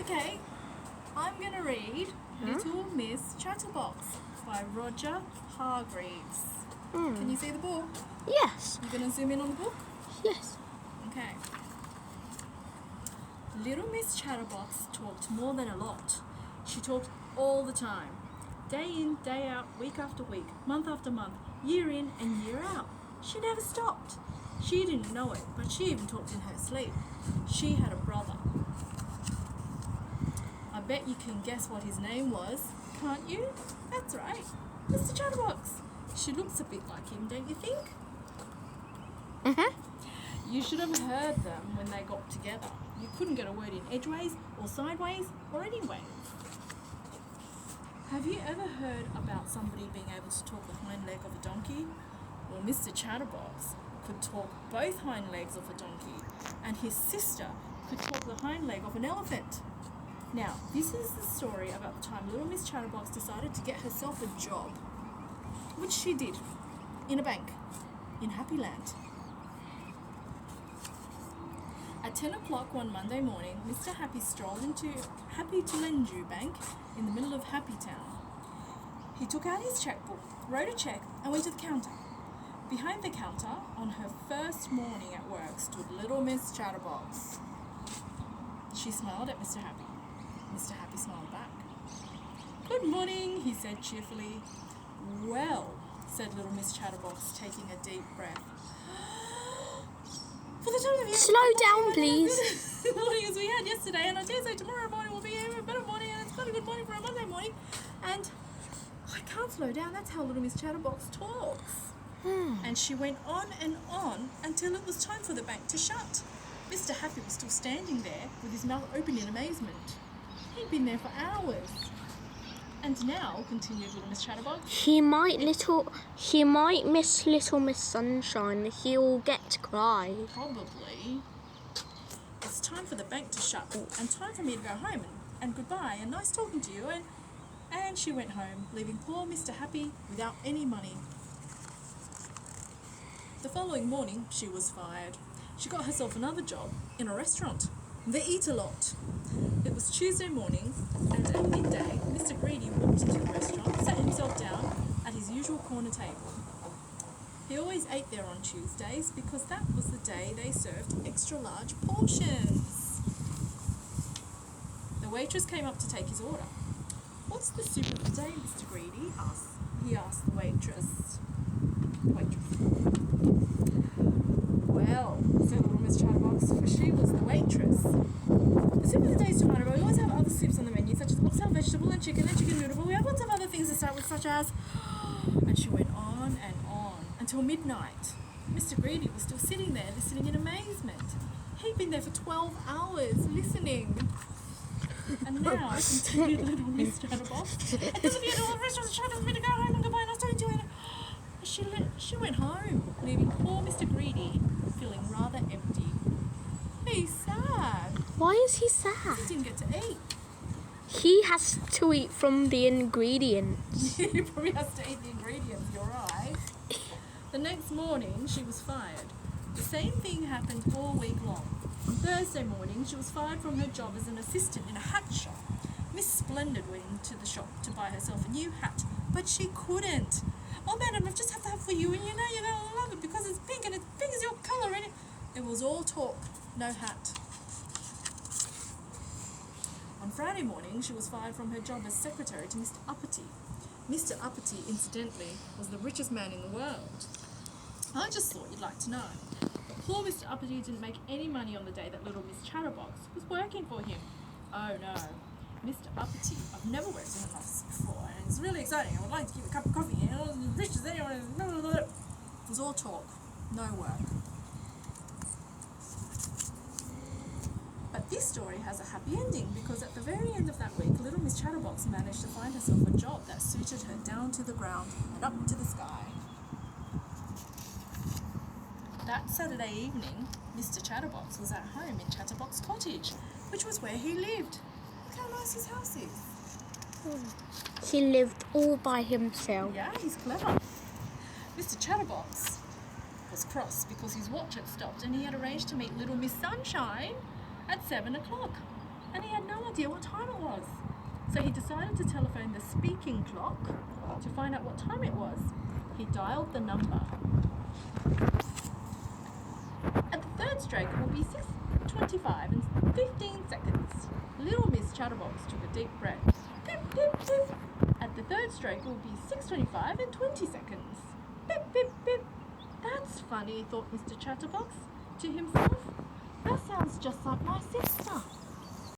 Okay, I'm going to read Little Miss Chatterbox by Roger Hargreaves. Can you see the book? Yes. You going to zoom in on the book? Yes. Okay. Little Miss Chatterbox talked more than a lot. She talked all the time. Day in, day out, week after week, month after month, year in and year out. She never stopped. She didn't know it, but she even talked in her sleep. She had a brother. I bet you can guess what his name was, can't you? That's right, Mr. Chatterbox. She looks a bit like him, don't you think? You should have heard them when they got together. You couldn't get a word in edgeways or sideways or anyways. Have you ever heard about somebody being able to talk the hind leg of a donkey? Well, Mr. Chatterbox could talk both hind legs of a donkey, and his sister could talk the hind leg of an elephant. Now, this is the story about the time little Miss Chatterbox decided to get herself a job, which she did, in a bank, in Happy Land. At 10 o'clock one Monday morning, Mr. Happy strolled into Happy to Lend You Bank in the middle of Happy Town. He took out his checkbook, wrote a check, and went to the counter. Behind the counter, on her first morning at work, stood little Miss Chatterbox. She smiled at Mr. Happy. Mr. Happy smiled back. "Good morning," he said cheerfully. "Well," said little Miss Chatterbox, taking a deep breath. "For the time of year, Slow down, please. the morning as we had yesterday, and I dare say tomorrow morning will be even a better morning, and it's quite a good morning for a Monday morning. And I can't slow down. That's how little Miss Chatterbox talks." And she went on until it was time for the bank to shut. Mr. Happy was still standing there with his mouth open in amazement. He'd been there for hours. "And now," continued little Miss Chatterbox, He might miss Little Miss Sunshine. He'll get to cry. "Probably. It's time for the bank to shut, and time for me to go home, and goodbye, and nice talking to you." And she went home, leaving poor Mr. Happy without any money. The following morning, she was fired. She got herself another job in a restaurant. They eat a lot. It was Tuesday morning, and at midday, Mr. Greedy walked into the restaurant, sat himself down at his usual corner table. He always ate there on Tuesdays because that was the day they served extra large portions. The waitress came up to take his order. "What's the soup of the day, Mr. Greedy?" he asked the waitress. "Well," said little Miss Chatterbox, for she was the waitress, "the soup of the day is tomato, but we always have other soups on the menu, such as oxtail vegetable and chicken noodle, but we have lots of other things to start with, such as..." And she went on until midnight. Mr. Greedy was still sitting there, listening in amazement. He'd been there for 12 hours, listening. "And now," continued little Miss Chatterbox, "it doesn't be all the restaurants trying to me to go home and goodbye, and I was talking to her." She went home, leaving poor Mr. Greedy feeling rather empty. He's sad. Why is he sad? He didn't get to eat. He has to eat from the ingredients. He probably has to eat the ingredients, you're right. The next morning, she was fired. The same thing happened all week long. Thursday morning, she was fired from her job as an assistant in a hat shop. Miss Splendid went into the shop to buy herself a new hat, but she couldn't. "Oh, madam, I've just had that for you, and you know you're going to love it because it's pink, and it's pink as your colour." And it was all talk, no hat. On Friday morning, she was fired from her job as secretary to Mr. Uppity. Mr. Uppity, incidentally, was the richest man in the world. I just thought you'd like to know. But poor Mr. Uppity didn't make any money on the day that little Miss Chatterbox was working for him. Oh no, Mr. Uppity, I've never worked in an office before, and it's really exciting. I would like to keep a cup of coffee, and I'm as rich as anyone. It was all talk, no work. But this story has a happy ending because at the very end of that week, little Miss Chatterbox managed to find herself a job that suited her down to the ground and up to the sky. That Saturday evening, Mr. Chatterbox was at home in Chatterbox Cottage, which was where he lived. Look how nice his house is. He lived all by himself. Yeah, he's clever. Mr. Chatterbox was cross because his watch had stopped and he had arranged to meet little Miss Sunshine at 7 o'clock. and he had no idea what time it was. So he decided to telephone the speaking clock to find out what time it was. He dialed the number. At the third stroke, it will be 6:25 and 15 seconds. Little Miss Chatterbox took a deep breath. Pip, pip, pip. At the third stroke, it will be 6:25 and 20 seconds. Pip, pip, pip. That's funny, thought Mr. Chatterbox to himself. That sounds just like my sister.